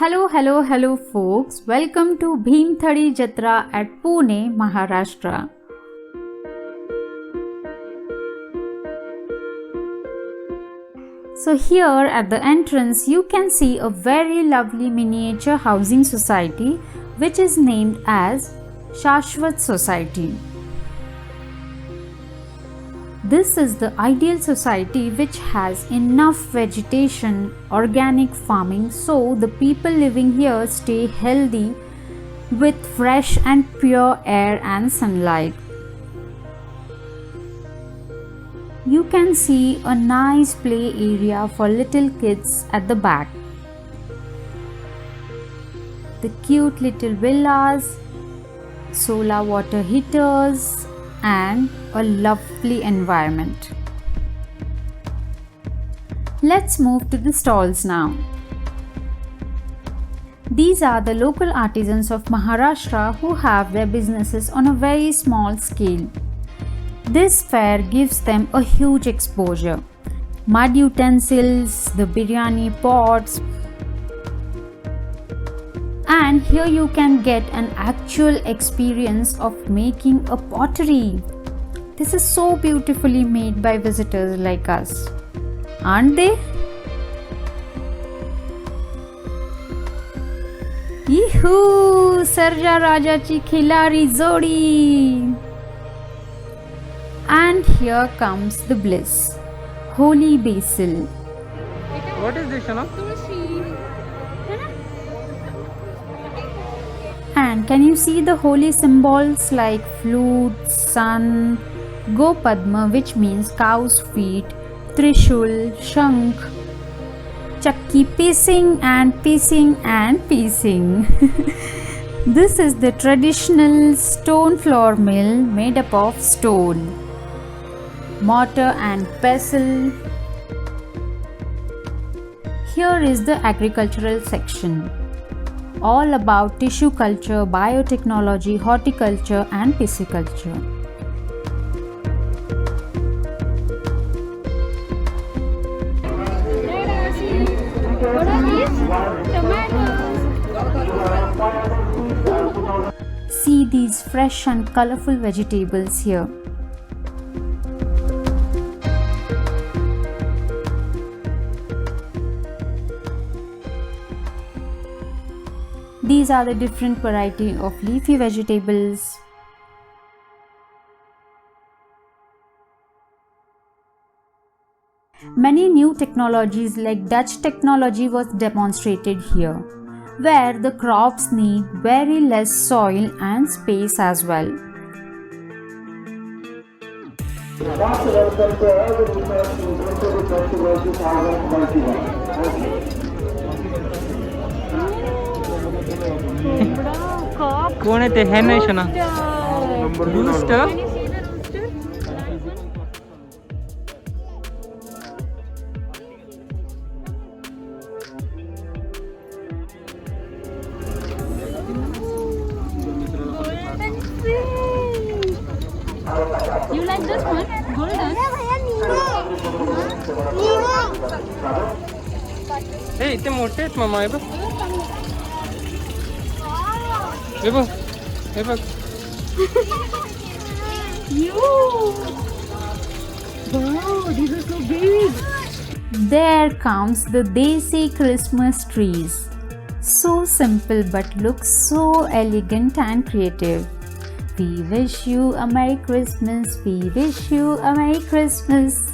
Hello, folks. Welcome to Bhimthadi Jatra at Pune, Maharashtra. So here at the entrance you can see a very lovely miniature housing society which is named as Shashwat Society. This is the ideal society which has enough vegetation, organic farming, so the people living here stay healthy with fresh and pure air and sunlight. You can see a nice play area for little kids at the back. The cute little villas, solar water heaters, and a lovely environment. Let's move to the stalls now. These are the local artisans of Maharashtra who have their businesses on a very small scale. This fair gives them a huge exposure. Mud utensils, the biryani pots, and here you can get an actual experience of making a pottery. This is so beautifully made by visitors like us, aren't they? Yee-hoo! Sarja Rajachi Khilari Zodi! And here comes the bliss, Holy Basil. What is this, Shana? And can you see the holy symbols like flute, sun, Gopadma, which means cow's feet, Trishul, Shankh, Chakki piecing and piecing and piecing. This is the traditional stone flour mill made up of stone, mortar and pestle. Here is the agricultural section, all about tissue culture, biotechnology, horticulture and pisciculture. See these fresh and colorful vegetables here. These are the different variety of leafy vegetables. Many new technologies like Dutch technology was demonstrated here, where the crops need very less soil and space as well. कोण आहे ते हे नाही शना रooster? You like this one? Golden? हे इथे मोठे आहेत मामा. हे बघ, हे बघ, हे बघ. Wow, these are so big. There comes the Desi Christmas trees. So simple but looks so elegant and creative. We wish you a Merry Christmas. We wish you a Merry Christmas.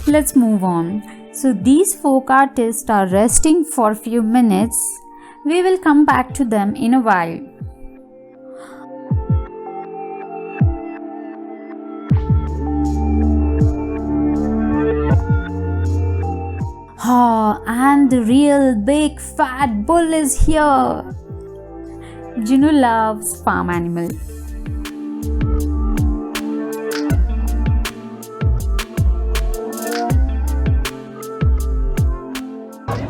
Let's move on. So these folk artists are resting for a few minutes. We will come back to them in a while. And the real big fat bull is here. Jinu loves farm animals.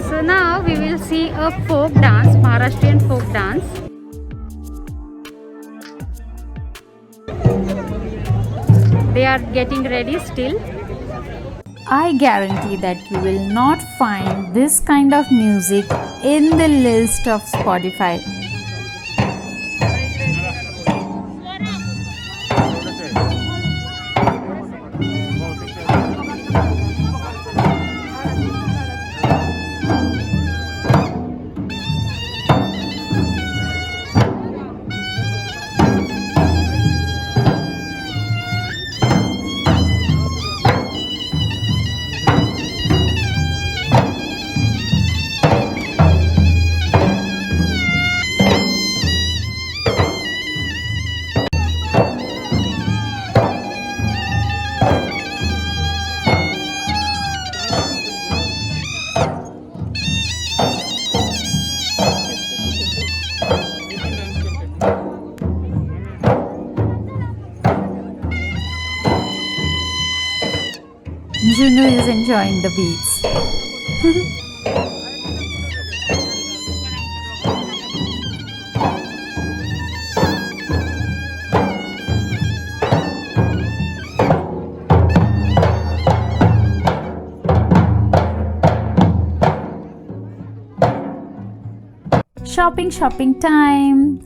So now we will see a folk dance, Maharashtrian folk dance. They are getting ready still. I guarantee that you will not find this kind of music in the list of Spotify. Juno is enjoying the beats. Shopping time.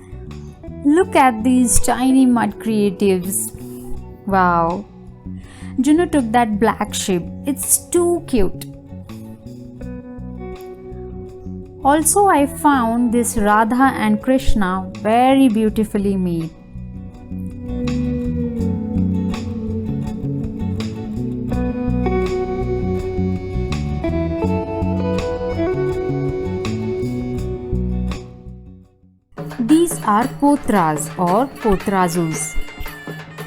Look at these tiny mud creatives. Wow. Juno took that black sheep. It's too cute. Also, I found this Radha and Krishna very beautifully made. These are potras or potrazus.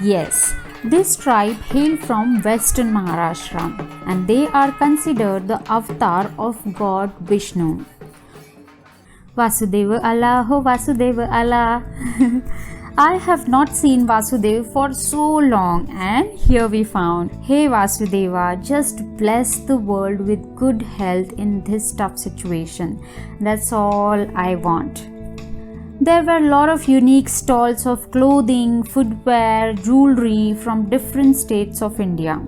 Yes. This tribe hail from western Maharashtra and they are considered the avatar of God Vishnu. Vasudeva Allah, ho Vasudeva Allah. I have not seen Vasudev for so long and here we found. Hey Vasudeva, just bless the world with good health in this tough situation. That's all I want. There were a lot of unique stalls of clothing, footwear, jewelry from different states of India.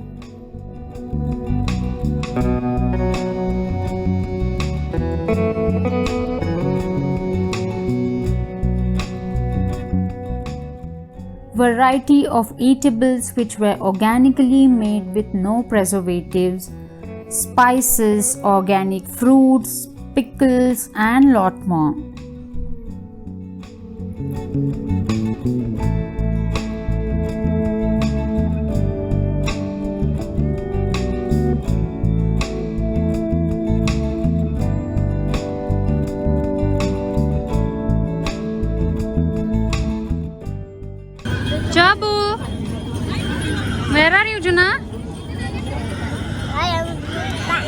Variety of eatables which were organically made with no preservatives, spices, organic fruits, pickles and lot more. Jabu, where are you, Juna? I am back.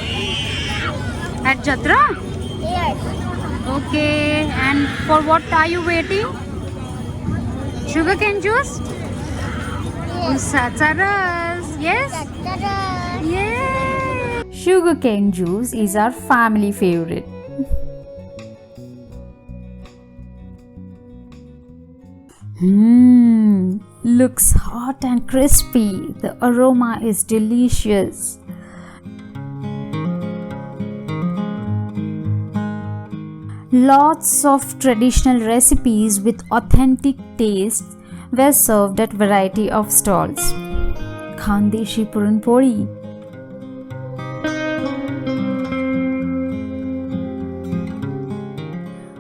At Jatra? Yes. Okay, and for what are you waiting? Sugarcane juice? Yes. Usacha ras. Yes? Ta-da. Yay! Sugarcane juice is our family favorite. Looks hot and crispy. The aroma is delicious. Lots of traditional recipes with authentic tastes were served at variety of stalls. Khandeshi Puran Poli.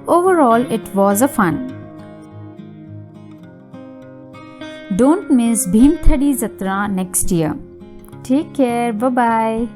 Overall, it was a fun. Don't miss Bhimthadi Jatra next year. Take care. Bye-bye.